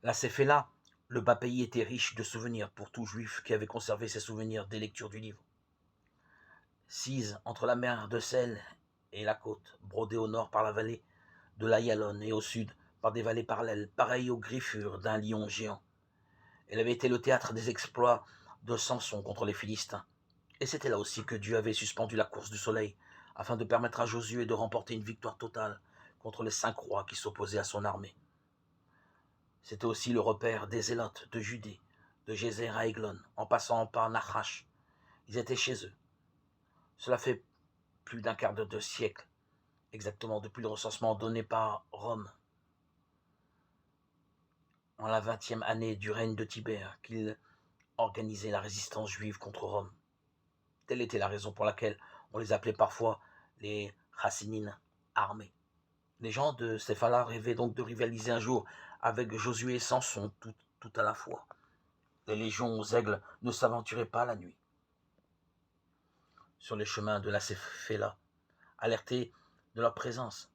La Séphéla, le bas pays, était riche de souvenirs pour tout juif qui avait conservé ses souvenirs des lectures du livre. Sise entre la mer de Sel et la côte, brodée au nord par la vallée de l'Ayalon et au sud par des vallées parallèles, pareilles aux griffures d'un lion géant. Elle avait été le théâtre des exploits de Samson contre les Philistins. Et c'était là aussi que Dieu avait suspendu la course du soleil, afin de permettre à Josué de remporter une victoire totale contre les 5 rois qui s'opposaient à son armée. C'était aussi le repère des Zélotes de Judée, de Gézer à Aiglon, en passant par Nachash. Ils étaient chez eux. Cela fait plus d'un quart de siècle, exactement depuis le recensement donné par Rome, en la 20e année du règne de Tibère, qu'ils organisaient la résistance juive contre Rome. Telle était la raison pour laquelle on les appelait parfois les Chassinines armés. Les gens de Séphala rêvaient donc de rivaliser un jour avec Josué et Samson tout à la fois. Les légions aux aigles ne s'aventuraient pas la nuit sur les chemins de la Séphéla, alertés de leur présence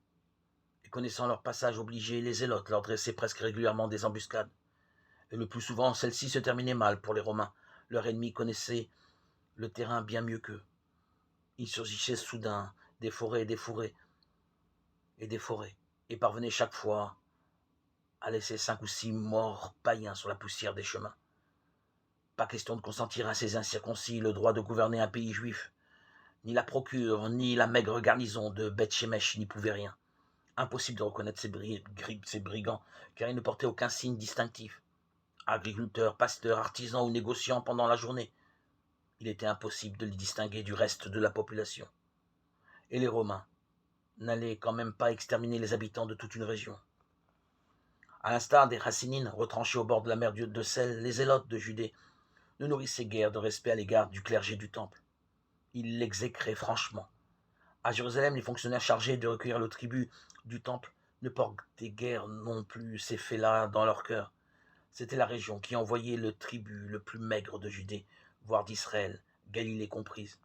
et connaissant leur passage obligé, les zélotes leur dressaient presque régulièrement des embuscades. Et le plus souvent, celles-ci se terminaient mal pour les Romains. Leur ennemi connaissait le terrain bien mieux qu'eux. Il surgissait soudain des forêts et des forêts, et parvenait chaque fois à laisser 5 ou 6 morts païens sur la poussière des chemins. Pas question de consentir à ces incirconcis le droit de gouverner un pays juif. Ni la procure, ni la maigre garnison de Beth-Shemesh n'y pouvaient rien. Impossible de reconnaître ces brigands, car ils ne portaient aucun signe distinctif. Agriculteurs, pasteurs, artisans ou négociants pendant la journée, il était impossible de les distinguer du reste de la population. Et les Romains n'allaient quand même pas exterminer les habitants de toute une région. À l'instar des Racinides, retranchés au bord de la mer de Sel, les Zélotes de Judée ne nourrissaient guère de respect à l'égard du clergé du temple. Ils l'exécraient franchement. À Jérusalem, les fonctionnaires chargés de recueillir le tribut du temple ne portaient guère non plus ces faits-là dans leur cœur. C'était la région qui envoyait le tribut le plus maigre de Judée, voire d'Israël, Galilée comprise.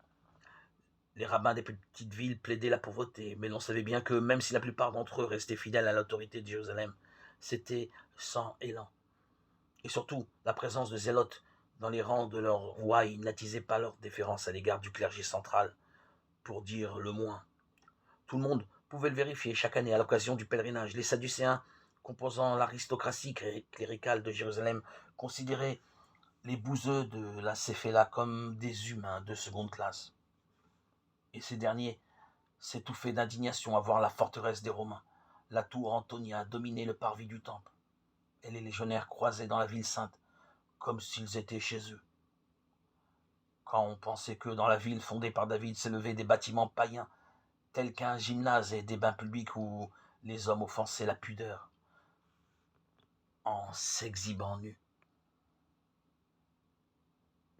Les rabbins des petites villes plaidaient la pauvreté, mais l'on savait bien que, même si la plupart d'entre eux restaient fidèles à l'autorité de Jérusalem, c'était sans élan. Et surtout, la présence de zélotes dans les rangs de leur roi n'attisait pas leur déférence à l'égard du clergé central, pour dire le moins. Tout le monde pouvait le vérifier chaque année à l'occasion du pèlerinage. Les Sadducéens, composant l'aristocratie cléricale de Jérusalem, considéraient les bouseux de la Séphéla comme des humains de seconde classe. Et ces derniers s'étouffaient d'indignation à voir la forteresse des Romains, la tour Antonia, dominer le parvis du temple, et les légionnaires croisaient dans la ville sainte, comme s'ils étaient chez eux. Quand on pensait que dans la ville fondée par David s'élevaient des bâtiments païens, tels qu'un gymnase et des bains publics où les hommes offensaient la pudeur en s'exhibant nus.